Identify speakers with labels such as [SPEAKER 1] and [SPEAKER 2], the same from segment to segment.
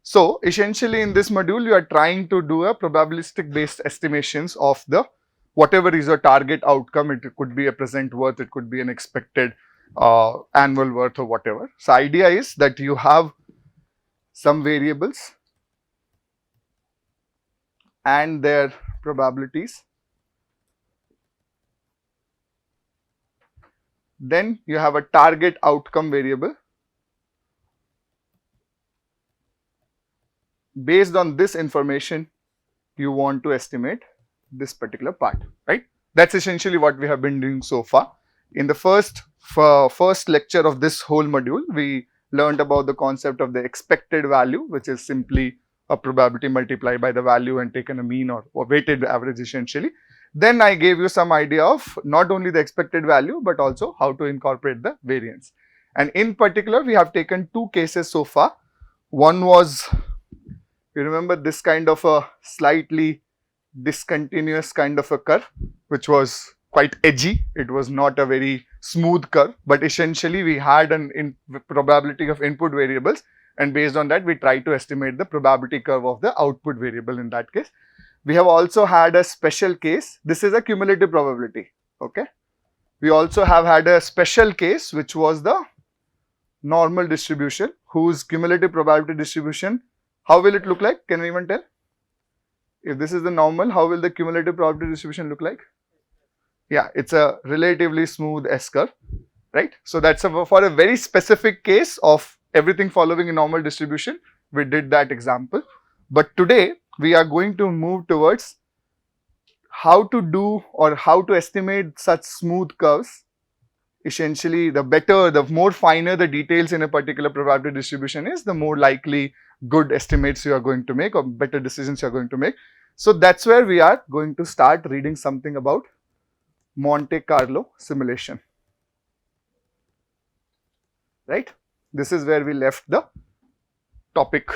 [SPEAKER 1] So essentially in this module, you are trying to do a probabilistic based estimations of the whatever is your target outcome. It could be a present worth, it could be an expected annual worth or whatever. So idea is that you have some variables and their probabilities. Then you have a target outcome variable. Based on this information, you want to estimate this particular part, right? That's essentially what we have been doing so far. In the first lecture of this whole module, we learned about the concept of the expected value, which is simply a probability multiplied by the value and taken a mean or weighted average essentially. Then I gave you some idea of not only the expected value, but also how to incorporate the variance. And in particular, we have taken two cases so far. One was, you remember this kind of a slightly discontinuous kind of a curve, which was quite edgy. It was not a very smooth curve, but essentially we had an probability of input variables, and based on that we try to estimate the probability curve of the output variable in that case. We have also had a special case. This is a cumulative probability, okay. We also have had a special case, which was the normal distribution, whose cumulative probability distribution, how will it look like? Can anyone tell? If this is the normal, how will the cumulative probability distribution look like? Yeah, it's a relatively smooth S curve, right? So that's for a very specific case of everything following a normal distribution, we did that example. But today we are going to move towards how to do or how to estimate such smooth curves. Essentially, the better, the more finer the details in a particular probability distribution is, the more likely good estimates you are going to make or better decisions you are going to make. So that's where we are going to start reading something about Monte Carlo simulation, right? This is where we left the topic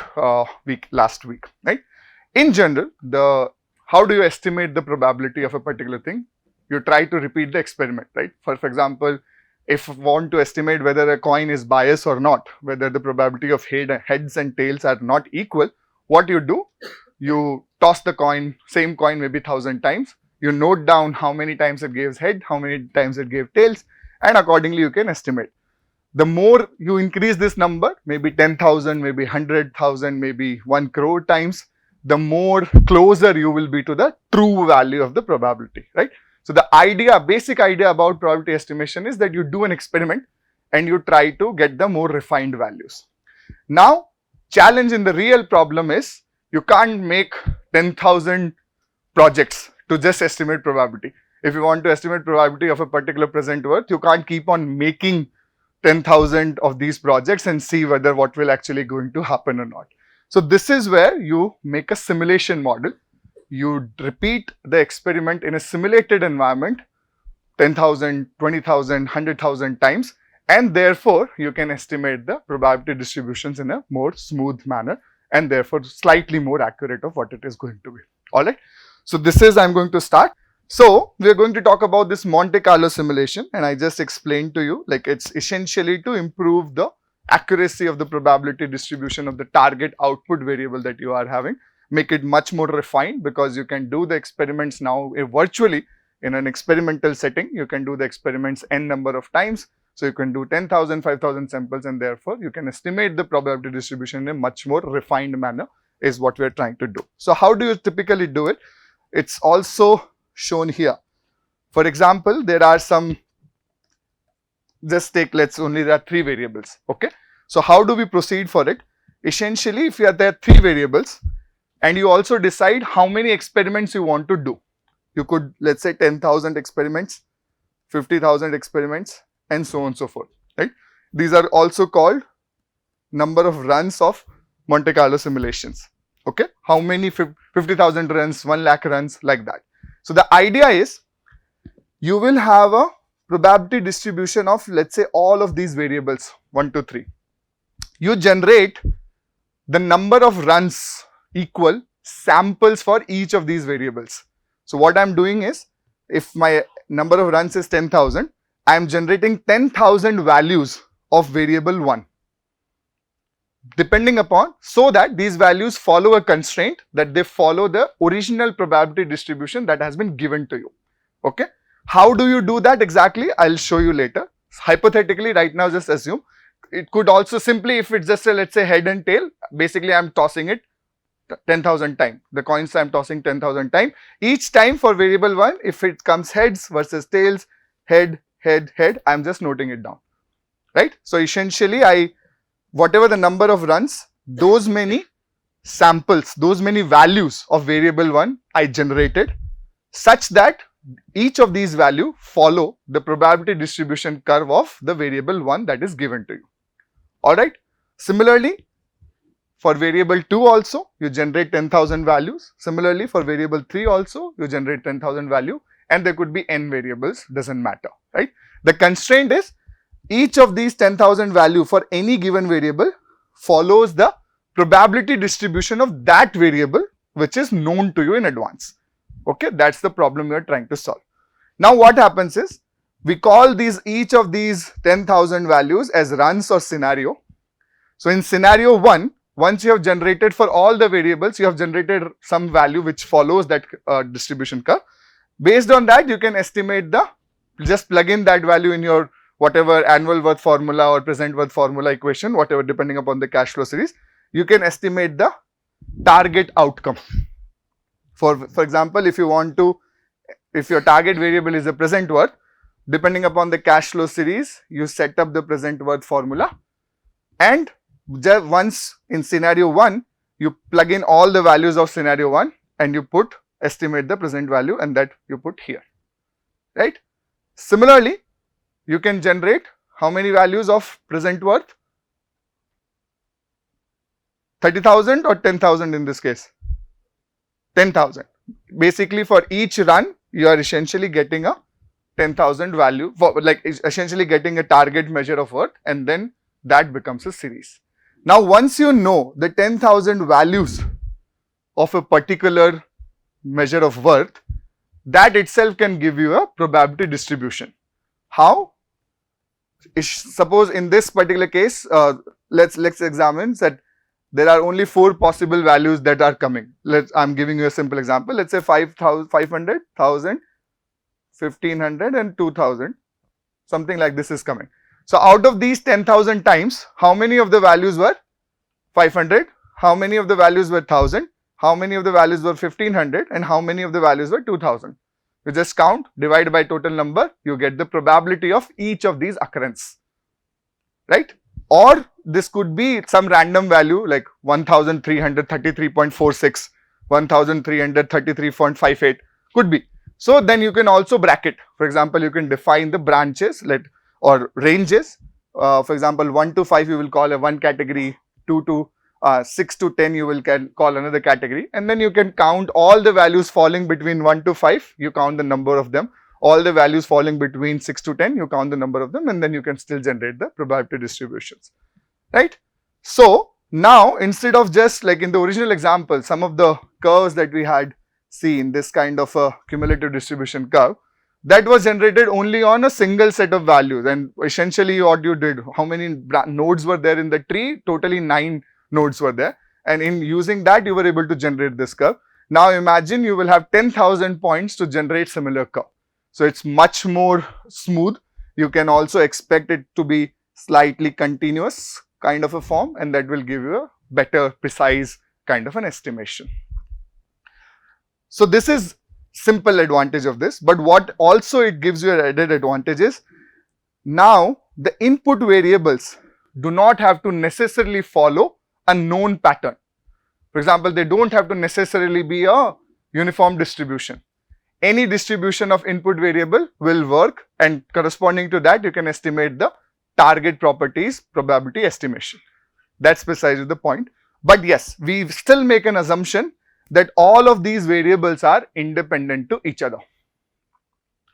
[SPEAKER 1] last week, right? In general, how do you estimate the probability of a particular thing? You try to repeat the experiment, right? For example, if you want to estimate whether a coin is biased or not, whether the probability of heads and tails are not equal, what you do, you toss the coin, same coin maybe 1,000 times, you note down how many times it gives head, how many times it gave tails, and accordingly you can estimate. The more you increase this number, maybe 10,000, maybe 100,000, maybe 1 crore times, the more closer you will be to the true value of the probability, right? So the idea, basic idea about probability estimation is that you do an experiment and you try to get the more refined values. Now, challenge in the real problem is you can't make 10,000 projects to just estimate probability. If you want to estimate probability of a particular present worth, you can't keep on making 10,000 of these projects and see whether what will actually going to happen or not. So this is where you make a simulation model. You repeat the experiment in a simulated environment 10,000, 20,000, 100,000 times, and therefore you can estimate the probability distributions in a more smooth manner and therefore slightly more accurate of what it is going to be. Alright. So this is, I'm going to start. So we are going to talk about this Monte Carlo simulation, and I just explained to you, like, it's essentially to improve the accuracy of the probability distribution of the target output variable that you are having, make it much more refined, because you can do the experiments now virtually in an experimental setting. You can do the experiments n number of times. So you can do 10,000, 5,000 samples, and therefore you can estimate the probability distribution in a much more refined manner is what we are trying to do. So how do you typically do it? It's also shown here. For example, there are some, just take, there are 3 variables, okay? So how do we proceed for it? Essentially, if there are 3 variables and you also decide how many experiments you want to do. You could, let's say, 10,000 experiments, 50,000 experiments, and so on and so forth, right? These are also called number of runs of Monte Carlo simulations, okay? How many 50,000 runs, 1 lakh runs, like that. So the idea is you will have a probability distribution of, let's say, all of these variables 1 to 3. You generate the number of runs equal samples for each of these variables. So what I'm doing is, if my number of runs is 10,000, I am generating 10,000 values of variable 1. depending upon, so that these values follow a constraint, that they follow the original probability distribution that has been given to you. Okay. How do you do that exactly? I'll show you later. Hypothetically, right now, just assume. It could also simply, if it's just a, let's say, head and tail, basically I'm tossing it 10,000 times. The coins I'm tossing 10,000 times. Each time for variable 1, if it comes heads versus tails, head, head, head, I'm just noting it down. Right? So essentially, whatever the number of runs, those many samples, those many values of variable 1 I generated, such that each of these values follow the probability distribution curve of the variable 1 that is given to you. Alright. Similarly, for variable 2 also, you generate 10,000 values. Similarly, for variable 3 also, you generate 10,000 value, and there could be n variables, doesn't matter, right? The constraint is each of these 10,000 value for any given variable follows the probability distribution of that variable which is known to you in advance. Okay, that's the problem we are trying to solve. Now what happens is, we call each of these 10,000 values as runs or scenario. So in scenario 1, once you have generated for all the variables, you have generated some value which follows that distribution curve. Based on that, you can estimate just plug in that value in your whatever annual worth formula or present worth formula equation, whatever, depending upon the cash flow series, you can estimate the target outcome. For example, if your target variable is a present worth, depending upon the cash flow series, you set up the present worth formula, and just once in scenario 1, you plug in all the values of scenario 1 and you estimate the present value, and that you put here, right? Similarly, you can generate how many values of present worth? 30,000 or 10,000 in this case? 10,000. Basically, for each run, you are essentially getting a 10,000 value, essentially getting a target measure of worth, and then that becomes a series. Now, once you know the 10,000 values of a particular measure of worth, that itself can give you a probability distribution. How? Suppose in this particular case, let's examine that there are only 4 possible values that are coming. I'm giving you a simple example. Let's say 500, 1,000, 1,500 and 2,000. Something like this is coming. So out of these 10,000 times, how many of the values were 500? How many of the values were 1,000? How many of the values were 1,500? And how many of the values were 2,000? You just count, divide by total number, you get the probability of each of these occurrence, right? Or this could be some random value like 1,333.46, 1,333.58, could be. So then you can also bracket. For example, you can define the branches or ranges. For example, 1 to 5 you will call a one category, 2 to 6 to 10 you will call another category, and then you can count all the values falling between 1 to 5, you count the number of them. All the values falling between 6 to 10, you count the number of them, and then you can still generate the probability distributions, right? So now, instead of just like in the original example, some of the curves that we had seen, this kind of a cumulative distribution curve, that was generated only on a single set of values, and essentially what you did, how many nodes were there in the tree? Totally 9 nodes were there, and in using that you were able to generate this curve. Now imagine you will have 10,000 points to generate similar curve. So it's much more smooth. You can also expect it to be slightly continuous kind of a form, and that will give you a better precise kind of an estimation. So this is simple advantage of this, but what also it gives you an added advantage is, now the input variables do not have to necessarily follow a known pattern. For example, they don't have to necessarily be a uniform distribution. Any distribution of input variable will work, and corresponding to that you can estimate the target properties probability estimation. That's precisely the point. But yes, we still make an assumption that all of these variables are independent to each other.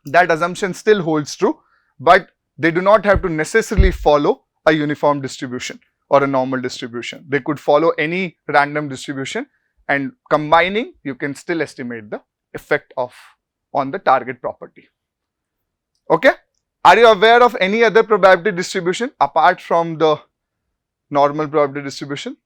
[SPEAKER 1] That assumption still holds true, but they do not have to necessarily follow a uniform distribution or a normal distribution. They could follow any random distribution, and combining you can still estimate the effect on the target property. Okay? Are you aware of any other probability distribution apart from the normal probability distribution?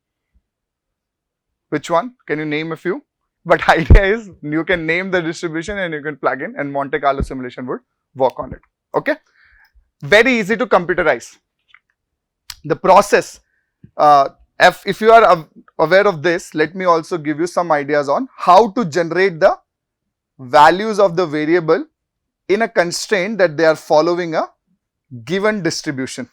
[SPEAKER 1] Which one? Can you name a few? But idea is you can name the distribution and you can plug in and Monte Carlo simulation would work on it. Okay. Very easy to computerize. The process, if you are aware of this, let me also give you some ideas on how to generate the values of the variable in a constraint that they are following a given distribution,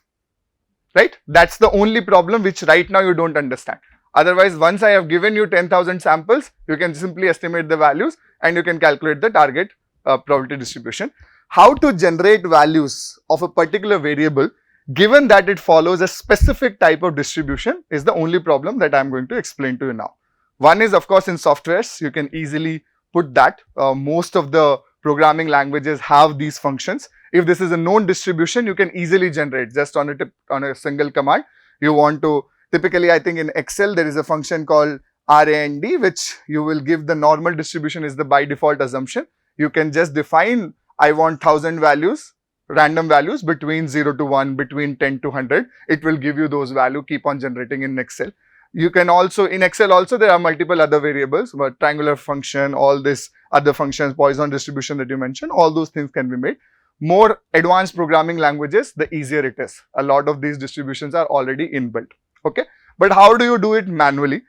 [SPEAKER 1] right? That's the only problem which right now you don't understand. Otherwise, once I have given you 10,000 samples, you can simply estimate the values and you can calculate the target probability distribution. How to generate values of a particular variable given that it follows a specific type of distribution is the only problem that I am going to explain to you now. One is, of course, in softwares, you can easily put that. Most of the programming languages have these functions. If this is a known distribution, you can easily generate just on a single command. You want to, typically I think in Excel there is a function called RAND, which you will give the normal distribution is the by default assumption. You can just define I want 1000 values, random values between 0 to 1, between 10 to 100. It will give you those values, keep on generating in Excel. You can also, in Excel also there are multiple other variables, but triangular function, all this other functions, Poisson distribution that you mentioned, all those things can be made. More advanced programming languages, the easier it is. A lot of these distributions are already inbuilt, okay? But how do you do it manually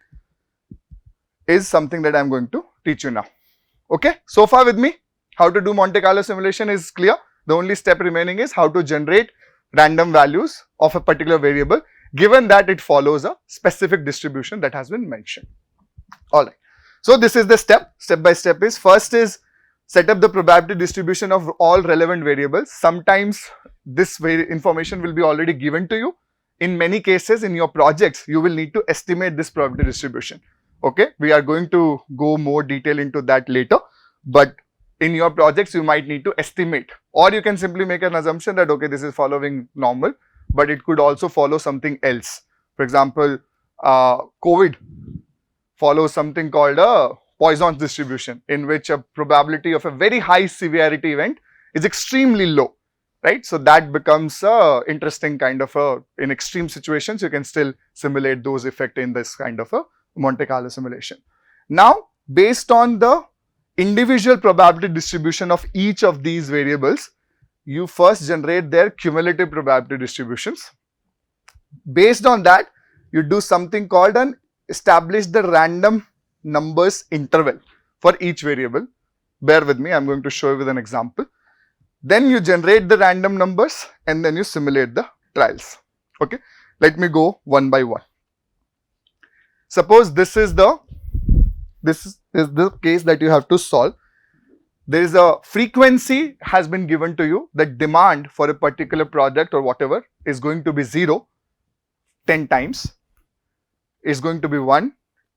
[SPEAKER 1] is something that I am going to teach you now, okay? So far with me, how to do Monte Carlo simulation is clear. The only step remaining is how to generate random values of a particular variable given that it follows a specific distribution that has been mentioned. Alright, so this is the step by step is first is set up the probability distribution of all relevant variables. Sometimes this information will be already given to you. In many cases in your projects, you will need to estimate this probability distribution. Okay, we are going to go more detail into that later, but in your projects you might need to estimate, or you can simply make an assumption that okay, this is following normal, but it could also follow something else. For example, COVID follows something called a Poisson's distribution, in which a probability of a very high severity event is extremely low, right? So that becomes a interesting kind of in extreme situations, you can still simulate those effects in this kind of a Monte Carlo simulation. Now, based on the individual probability distribution of each of these variables, you first generate their cumulative probability distributions. Based on that, you do something called an establish the random numbers interval for each variable. Bear with me, I am going to show you with an example. Then you generate the random numbers and then you simulate the trials. Okay, let me go one by one. Suppose this is the case that you have to solve. There is a frequency has been given to you, the demand for a particular project or whatever is going to be 0 10 times, is going to be 1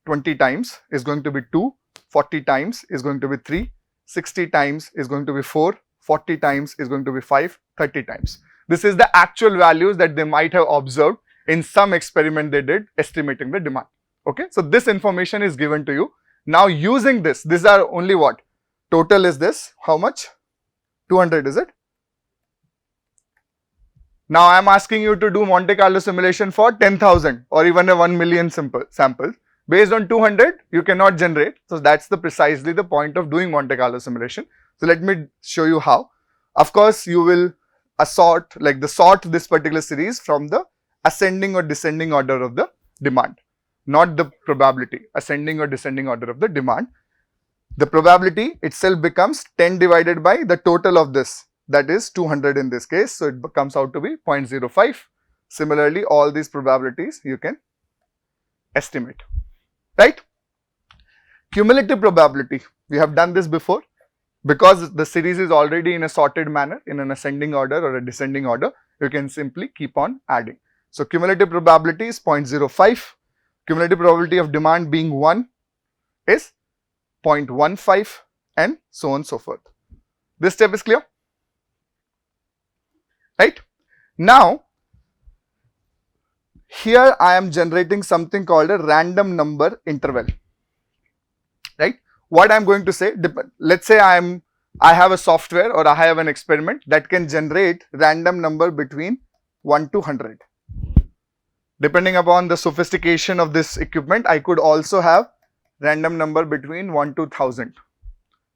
[SPEAKER 1] 20 times, is going to be 2 40 times, is going to be 3 60 times, is going to be 4 40 times, is going to be 5 30 times. This is the actual values that they might have observed in some experiment they did estimating the demand. Okay, so this information is given to you. Now using this, these are only what? Total is this, how much? 200, is it? Now I am asking you to do Monte Carlo simulation for 10,000 or even a 1 million samples. Based on 200, you cannot generate. So that's precisely the point of doing Monte Carlo simulation. So let me show you how. Of course, you will sort this particular series from the ascending or descending order of the demand, not the probability, ascending or descending order of the demand. The probability itself becomes 10 divided by the total of this, that is 200 in this case, so it comes out to be 0.05. Similarly, all these probabilities you can estimate, right? Cumulative probability, we have done this before. Because the series is already in a sorted manner, in an ascending order or a descending order, you can simply keep on adding. So cumulative probability is 0.05. Cumulative probability of demand being 1 is 0.15 and so on and so forth. This step is clear, right? Now, here I am generating something called a random number interval, right? What I am going to say, let's say I have a software or I have an experiment that can generate random number between 1 to 100. Depending upon the sophistication of this equipment, I could also have random number between 1 to 1000.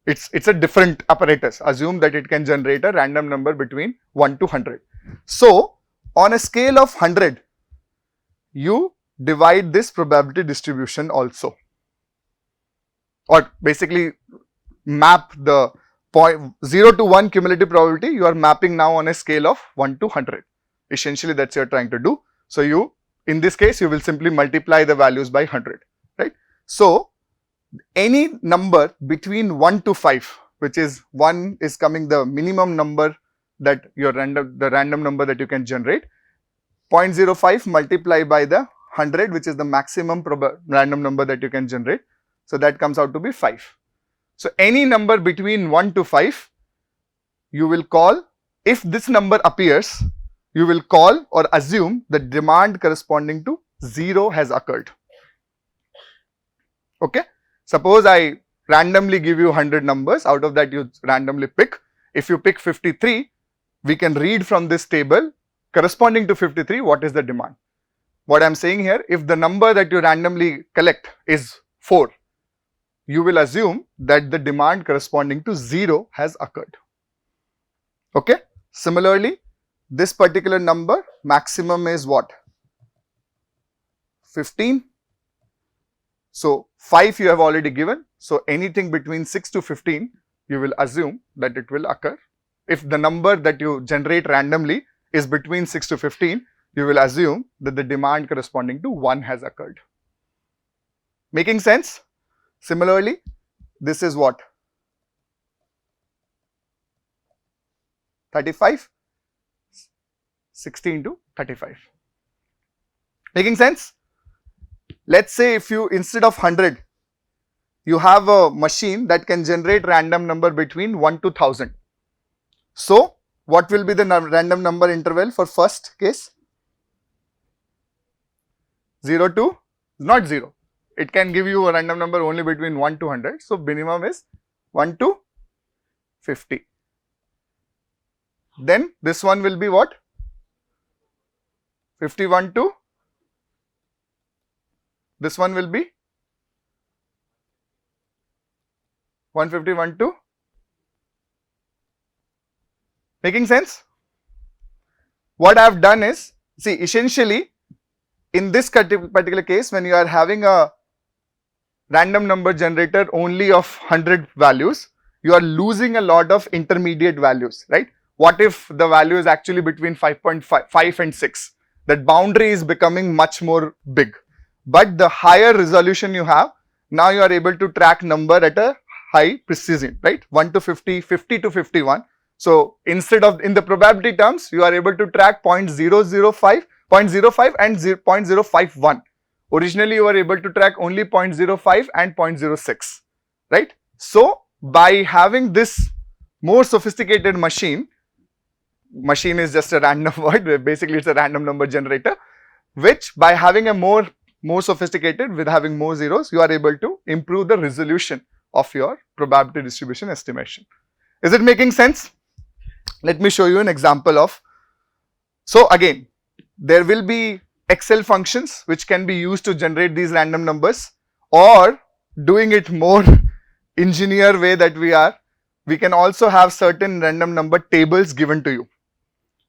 [SPEAKER 1] It's a different apparatus. Assume that it can generate a random number between 1 to 100. So, on a scale of 100, you divide this probability distribution also, or basically map the 0 to 1 cumulative probability. You are mapping now on a scale of 1 to 100. Essentially, that's what you are trying to do. So, you, in this case, you will simply multiply the values by 100, right? So, any number between 1 to 5, which is 1 is coming the minimum number that your the random number that you can generate, 0.05 multiply by the 100, which is the maximum random number that you can generate. So, that comes out to be 5. So, any number between 1 to 5, you will call, if this number appears, you will call or assume the demand corresponding to 0 has occurred. Okay. Suppose I randomly give you 100 numbers, out of that you randomly pick. If you pick 53, we can read from this table corresponding to 53 what is the demand. What I am saying here, if the number that you randomly collect is 4, you will assume that the demand corresponding to 0 has occurred. Okay. Similarly, this particular number maximum is what? 15. So, 5 you have already given. So, anything between 6 to 15 you will assume that it will occur. If the number that you generate randomly is between 6 to 15, you will assume that the demand corresponding to 1 has occurred. Making sense? Similarly, this is what? 35, 16 to 35. Making sense? Let's say if you, instead of 100, you have a machine that can generate random number between 1 to 1000. So, what will be the random number interval for first case? 0 to, not 0. It can give you a random number only between 1 to 100. So, minimum is 1 to 50. Then this one will be what? 51 to, this one will be 151 to, making sense? What I have done is, see, essentially in this particular case, when you are having a random number generator only of 100 values, you are losing a lot of intermediate values, right? What if the value is actually between 5.5 and 6? That boundary is becoming much more big. But the higher resolution you have, now you are able to track number at a high precision, right? 1 to 50, 50 to 51. So, instead of, in the probability terms, you are able to track 0.005, 0.05 and 0.051. Originally, you were able to track only 0.05 and 0.06, right? So, by having this more sophisticated machine is just a random word, basically it's a random number generator, which by having a more sophisticated, with having more zeros, you are able to improve the resolution of your probability distribution estimation. Is it making sense? Let me show you an example of, so again, there will be Excel functions which can be used to generate these random numbers, or doing it more engineer way that we can also have certain random number tables given to you.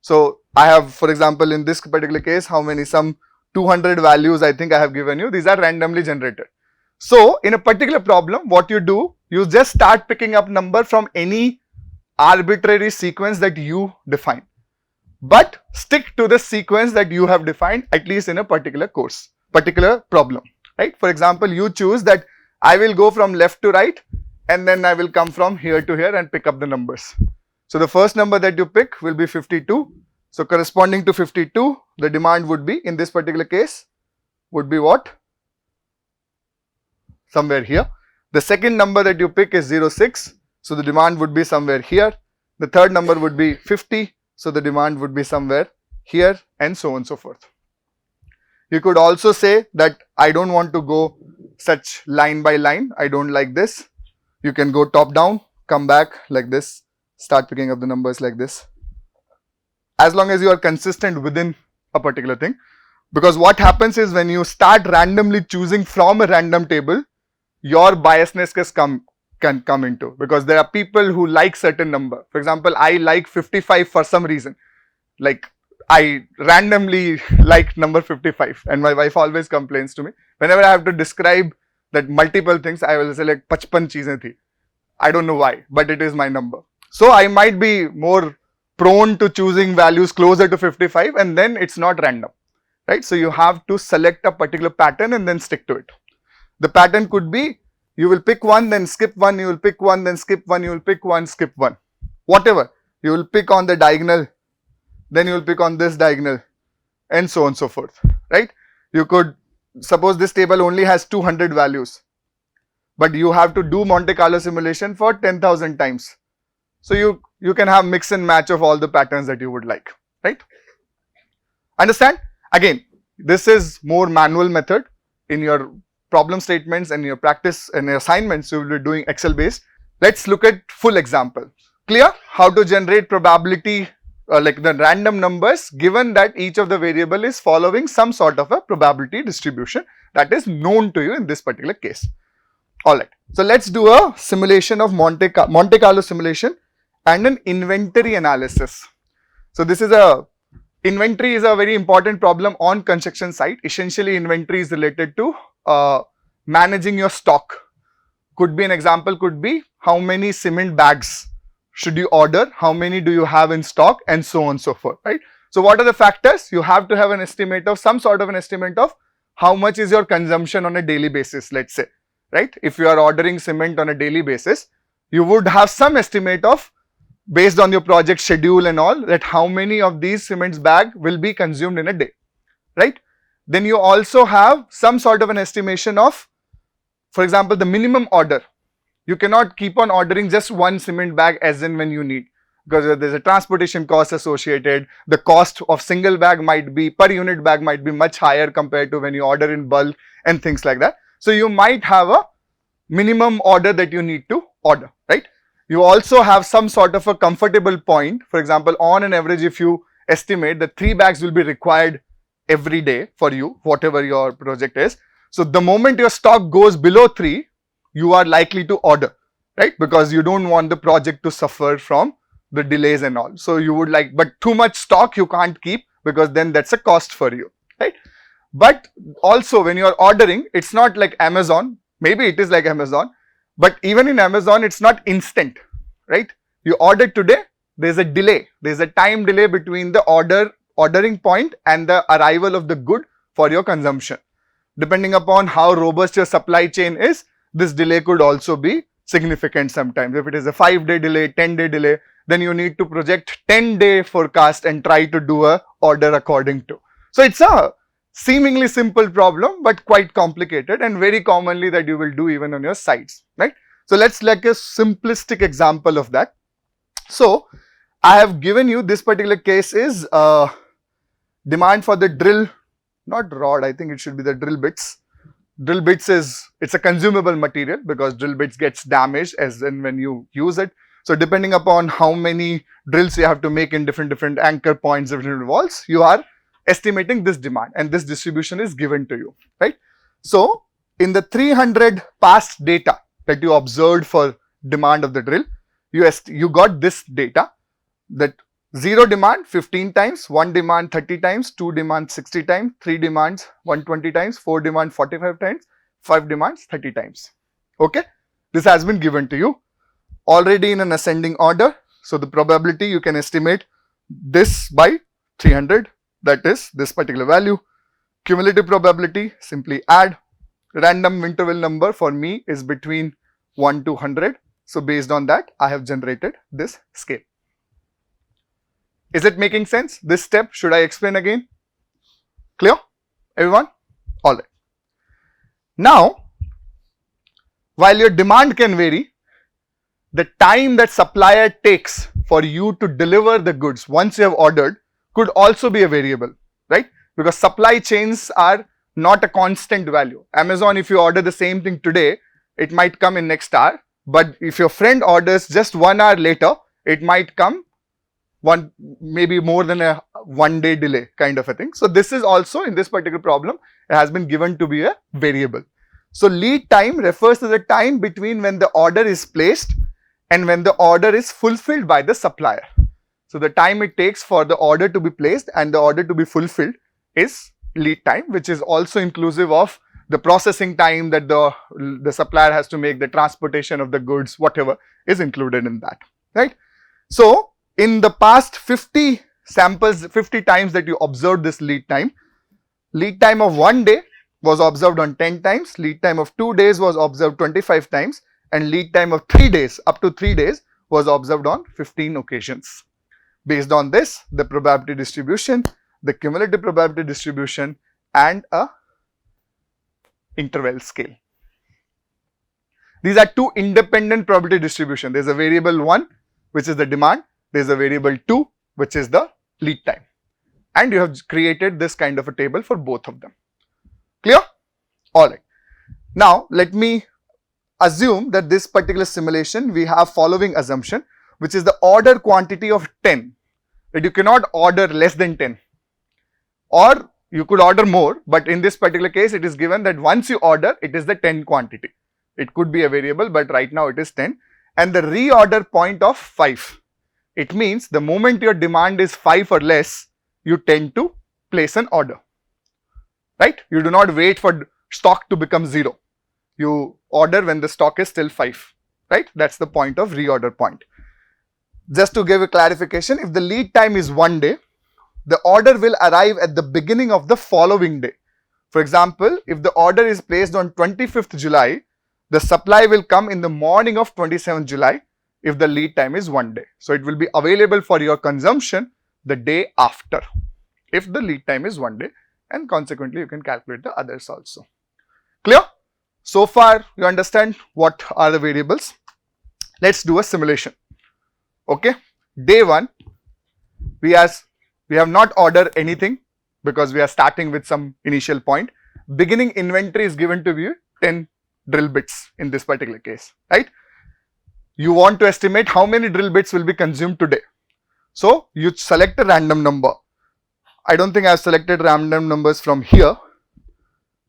[SPEAKER 1] So, I have, for example, in this particular case, how many, some 200 values I think I have given you. These are randomly generated. So, in a particular problem, what you do, you just start picking up number from any arbitrary sequence that you define, but stick to the sequence that you have defined, at least in a particular course, particular problem, right? For example, you choose that I will go from left to right and then I will come from here to here and pick up the numbers. So, the first number that you pick will be 52. So, corresponding to 52, the demand would be, in this particular case, would be what? Somewhere here. The second number that you pick is 06. So, the demand would be somewhere here. The third number would be 50. So, the demand would be somewhere here, and so on and so forth. You could also say that I don't want to go such line by line. I don't like this. You can go top down, come back like this, start picking up the numbers like this. As long as you are consistent within a particular thing. Because what happens is when you start randomly choosing from a random table, your biasness can come into, because there are people who like certain number. For example, I like 55 for some reason. Like I randomly like number 55, and my wife always complains to me whenever I have to describe that multiple things. I will say like 55 cheezein thi. I don't know why, but it is my number. So I might be more prone to choosing values closer to 55, and then it's not random, right? So you have to select a particular pattern and then stick to it. The pattern could be you will pick one, then skip one, you will pick one, then skip one, you will pick one, skip one. Whatever. You will pick on the diagonal, then you will pick on this diagonal, and so on and so forth, right? You could, suppose this table only has 200 values, but you have to do Monte Carlo simulation for 10,000 times. So you can have mix and match of all the patterns that you would like, right? Understand? Again, this is more manual method. In your problem statements and your practice and your assignments, you will be doing Excel based. Let's look at full example. Clear? How to generate probability like the random numbers given that each of the variable is following some sort of a probability distribution that is known to you in this particular case. Alright, so let's do a simulation of Monte Carlo simulation and an inventory analysis. So this is inventory is a very important problem on construction site. Essentially, inventory is related to managing your stock. Could be an example, could be how many cement bags should you order, how many do you have in stock, and so on and so forth, right? So what are the factors? You have to have an estimate of some sort of an estimate of how much is your consumption on a daily basis, let's say, right? If you are ordering cement on a daily basis, you would have some estimate of, based on your project schedule and all, that how many of these cement bags will be consumed in a day, right? Then you also have some sort of an estimation of, for example, the minimum order. You cannot keep on ordering just one cement bag as in when you need, because there's a transportation cost associated. The cost of single bag might be, per unit bag might be much higher compared to when you order in bulk and things like that. So you might have a minimum order that you need to order, right? You also have some sort of a comfortable point. For example, on an average, if you estimate that 3 bags will be required every day for you, whatever your project is. So the moment your stock goes below 3, you are likely to order, right? Because you don't want the project to suffer from the delays and all. So you would like, but too much stock you can't keep, because then that's a cost for you, right? But also when you are ordering, it's not like Amazon. Maybe it is like Amazon, but even in Amazon, it's not instant, right? You order today, there's a delay. There's a time delay between the ordering point and the arrival of the good for your consumption. Depending upon how robust your supply chain is, this delay could also be significant sometimes. If it is a 5-day delay, 10-day delay, then you need to project 10-day forecast and try to do a order according to. So it's a seemingly simple problem, but quite complicated, and very commonly that you will do even on your sites, right? So let's like a simplistic example of that. So I have given you, this particular case is demand for the drill, not rod, I think it should be the drill bits. Drill bits it's a consumable material, because drill bits gets damaged as in when you use it. So depending upon how many drills you have to make in different anchor points, different walls, you are estimating this demand, and this distribution is given to you, right? So in the 300 past data that you observed for demand of the drill, you got this data that 0 demand 15 times, 1 demand 30 times, 2 demand 60 times, 3 demands 120 times, 4 demand 45 times, 5 demands 30 times. Okay, this has been given to you already in an ascending order. So the probability you can estimate this by 300, that is this particular value. Cumulative probability, simply add. Random interval number for me is between 1 to 100. So based on that, I have generated this scale. Is it making sense? This step, should I explain again? Clear? Everyone? Alright. Now, while your demand can vary, the time that supplier takes for you to deliver the goods once you have ordered could also be a variable, right? Because supply chains are not a constant value. Amazon, if you order the same thing today, it might come in next hour. But if your friend orders just 1 hour later, it might come maybe more than 1 day delay kind of a thing. So this is also in this particular problem, it has been given to be a variable. So lead time refers to the time between when the order is placed and when the order is fulfilled by the supplier. So the time it takes for the order to be placed and the order to be fulfilled is lead time, which is also inclusive of the processing time that the supplier has to make, the transportation of the goods, whatever is included in that, right? So in the past 50 samples, 50 times that you observed this lead time of 1 day was observed on 10 times, lead time of 2 days was observed 25 times, and lead time of 3 days, up to 3 days, was observed on 15 occasions. Based on this, the probability distribution, the cumulative probability distribution, and a interval scale. These are two independent probability distribution. There is a variable 1, which is the demand. There is a variable 2, which is the lead time. And you have created this kind of a table for both of them. Clear? Alright. Now, let me assume that this particular simulation, we have following assumption, which is the order quantity of 10. That you cannot order less than 10. Or you could order more, but in this particular case, it is given that once you order, it is the 10 quantity. It could be a variable, but right now it is 10. And the reorder point of 5. It means the moment your demand is 5 or less, you tend to place an order. Right? You do not wait for stock to become 0. You order when the stock is still 5. Right? That's the point of reorder point. Just to give a clarification, if the lead time is 1 day, the order will arrive at the beginning of the following day. For example, if the order is placed on 25th July, the supply will come in the morning of 27th July if the lead time is 1 day. So it will be available for your consumption the day after if the lead time is 1 day, and consequently you can calculate the others also. Clear? So far you understand what are the variables. Let's do a simulation. Okay, day 1, we have not ordered anything because we are starting with some initial point. Beginning inventory is given to you 10 drill bits in this particular case, right? You want to estimate how many drill bits will be consumed today. So you select a random number. I don't think I have selected random numbers from here,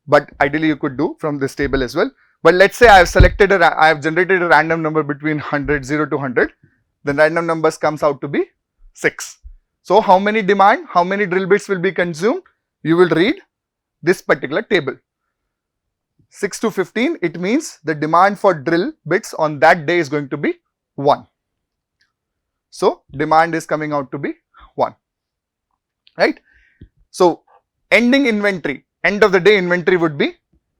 [SPEAKER 1] but ideally you could do from this table as well. But let's say I have generated a random number between 0 to 100. The random numbers comes out to be 6. So how many demand, how many drill bits will be consumed? You will read this particular table. 6 to 15, it means the demand for drill bits on that day is going to be 1. So demand is coming out to be 1. Right? So ending inventory, end of the day inventory would be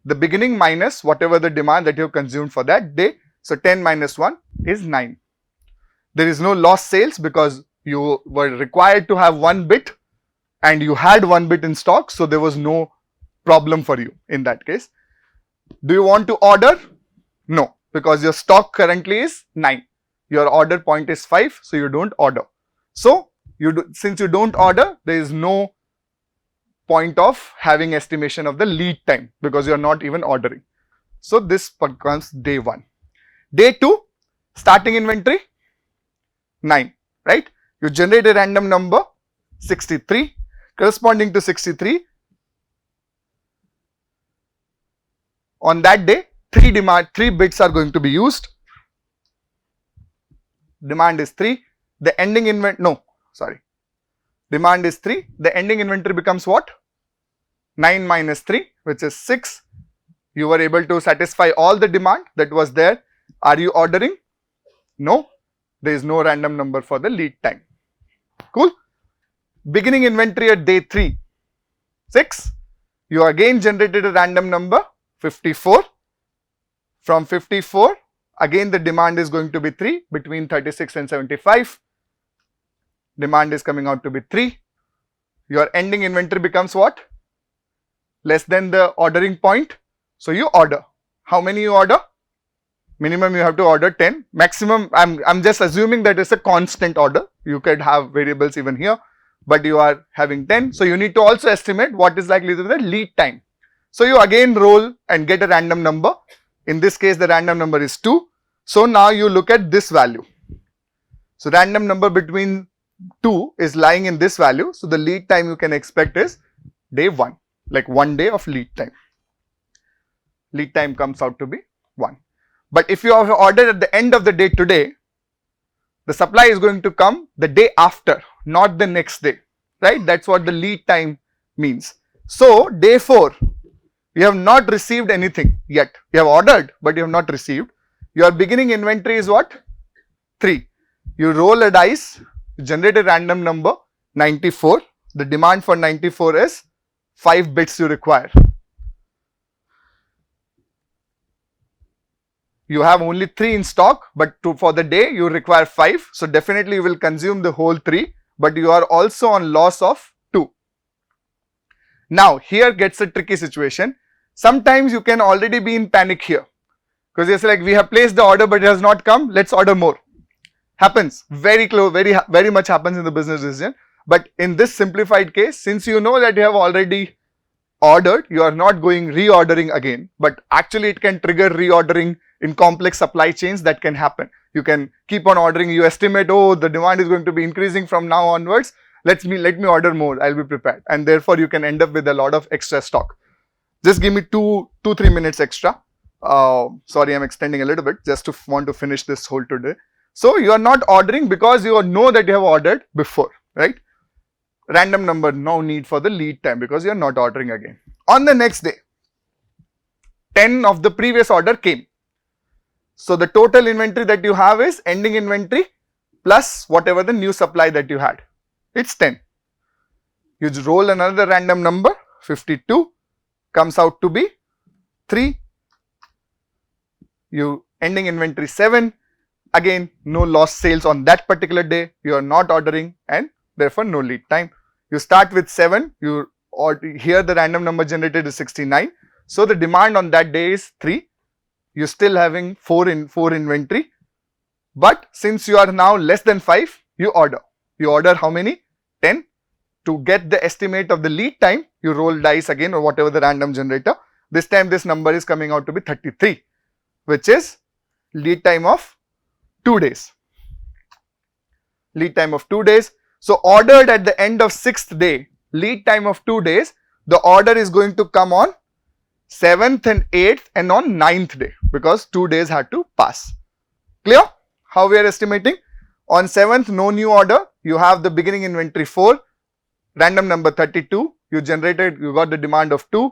[SPEAKER 1] the beginning minus whatever the demand that you have consumed for that day. So 10 minus 1 is 9. There is no lost sales because you were required to have 1 bit and you had 1 bit in stock, so there was no problem for you in that case. Do you want to order? No, because your stock currently is 9. Your order point is 5, so you don't order. So since you don't order, there is no point of having estimation of the lead time because you are not even ordering. So this becomes day 1. Day 2, starting inventory 9, right? You generate a random number 63, corresponding to 63. On that day, 3 bits are going to be used. Demand is 3. The ending demand is 3. The ending inventory becomes what? 9 minus 3, which is 6. You were able to satisfy all the demand that was there. Are you ordering? No. There is no random number for the lead time. Cool. Beginning inventory at day 3, 6. You again generated a random number 54. From 54, again the demand is going to be 3 between 36 and 75. Demand is coming out to be 3. Your ending inventory becomes what? Less than the ordering point. So you order. How many you order? Minimum you have to order 10. Maximum, I'm just assuming that it's a constant order. You could have variables even here, but you are having 10. So you need to also estimate what is likely to be the lead time. So you again roll and get a random number. In this case, the random number is 2. So now you look at this value. So random number between 2 is lying in this value. So the lead time you can expect is day 1, like 1 day of lead time. Lead time comes out to be 1. But if you have ordered at the end of the day today, the supply is going to come the day after, not the next day, right? That's what the lead time means. So day 4, you have not received anything yet. You have ordered, but you have not received. Your beginning inventory is what? 3. You roll a dice, generate a random number, 94. The demand for 94 is 5 bits you require. You have only 3 in stock, but for the day you require 5. So definitely you will consume the whole 3, but you are also on loss of 2. Now here gets a tricky situation. Sometimes you can already be in panic here, because it's like we have placed the order but it has not come, let's order more. Happens, very close, very much happens in the business decision. But in this simplified case, since you know that you have already ordered, you are not going reordering again, but actually it can trigger reordering in complex supply chains. That can happen. You can keep on ordering, you estimate, oh, the demand is going to be increasing from now onwards, let me order more, I'll be prepared, and therefore you can end up with a lot of extra stock. Just give me 2-3 minutes extra. Sorry, I'm extending a little bit, just to want to finish this whole today. So you are not ordering because you know that you have ordered before, right? Random number, no need for the lead time because you are not ordering again. On the next day, 10 of the previous order came. So the total inventory that you have is ending inventory plus whatever the new supply that you had. It's 10. You roll another random number, 52, comes out to be 3. You ending inventory 7. Again, no lost sales on that particular day. You are not ordering and therefore no lead time. You start with 7. Here the random number generated is 69. So the demand on that day is 3. You're still having 4 inventory. But since you are now less than 5, you order. You order how many? 10. To get the estimate of the lead time, you roll dice again or whatever the random generator. This time this number is coming out to be 33, which is lead time of 2 days. Lead time of 2 days. So ordered at the end of 6th day, lead time of 2 days, the order is going to come on 7th and 8th and on 9th day, because 2 days had to pass. Clear? How we are estimating? On 7th, no new order. You have the beginning inventory 4, random number 32. You got the demand of 2,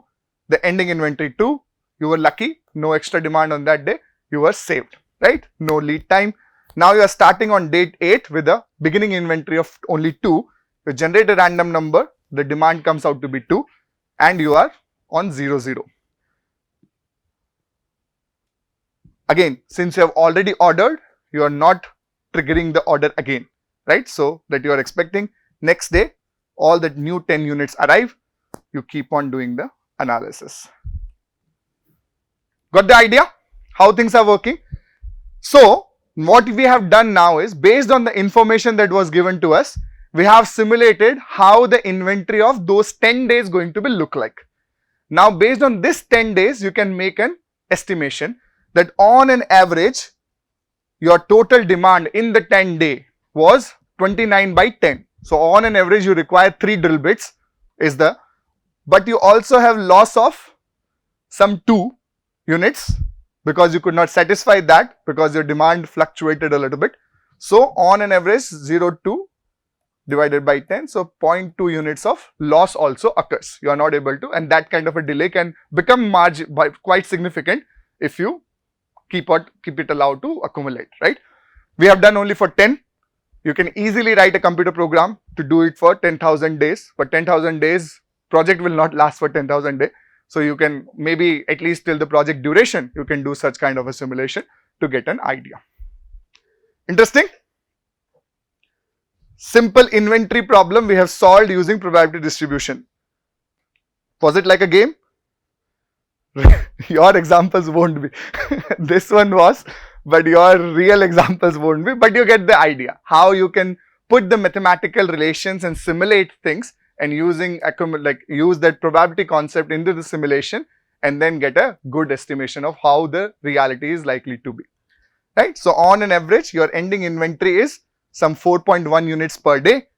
[SPEAKER 1] the ending inventory 2. You were lucky, no extra demand on that day. You were saved, right? No lead time. Now you are starting on date 8 with a beginning inventory of only 2. You generate a random number, the demand comes out to be 2, and you are on 0, 0. Again, since you have already ordered, you are not triggering the order again, right? So that you are expecting next day, all the new 10 units arrive, you keep on doing the analysis. Got the idea? How things are working? So what we have done now is, based on the information that was given to us, we have simulated how the inventory of those 10 days going to be look like. Now based on this 10 days, you can make an estimation that on an average, your total demand in the 10 day was 29 by 10. So on an average, you require 3 drill bits but you also have loss of some 2 units because you could not satisfy that because your demand fluctuated a little bit. So on an average, 0.2 divided by 10. So 0.2 units of loss also occurs. You are not able to, and that kind of a delay can become quite significant if you keep it allowed to accumulate, right? We have done only for 10. You can easily write a computer program to do it for 10,000 days. For 10,000 days, project will not last for 10,000 days. So you can maybe at least till the project duration, you can do such kind of a simulation to get an idea. Interesting? Simple inventory problem we have solved using probability distribution. Was it like a game? Your examples won't be. This one was, but your real examples won't be. But you get the idea how you can put the mathematical relations and simulate things, and use that probability concept into the simulation, and then get a good estimation of how the reality is likely to be, right? So on an average, your ending inventory is some 4.1 units per day,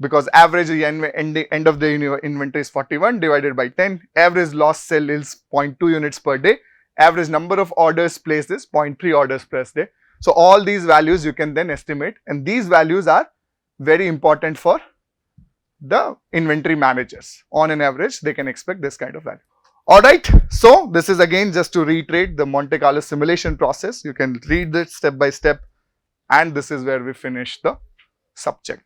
[SPEAKER 1] because average end of the inventory is 41 divided by 10. Average lost sale is 0.2 units per day. Average number of orders placed is 0.3 orders per day. So all these values you can then estimate, and these values are very important for the inventory managers. On an average, they can expect this kind of value. Alright, so this is again just to reiterate the Monte Carlo simulation process. You can read this step by step, and this is where we finish the subject.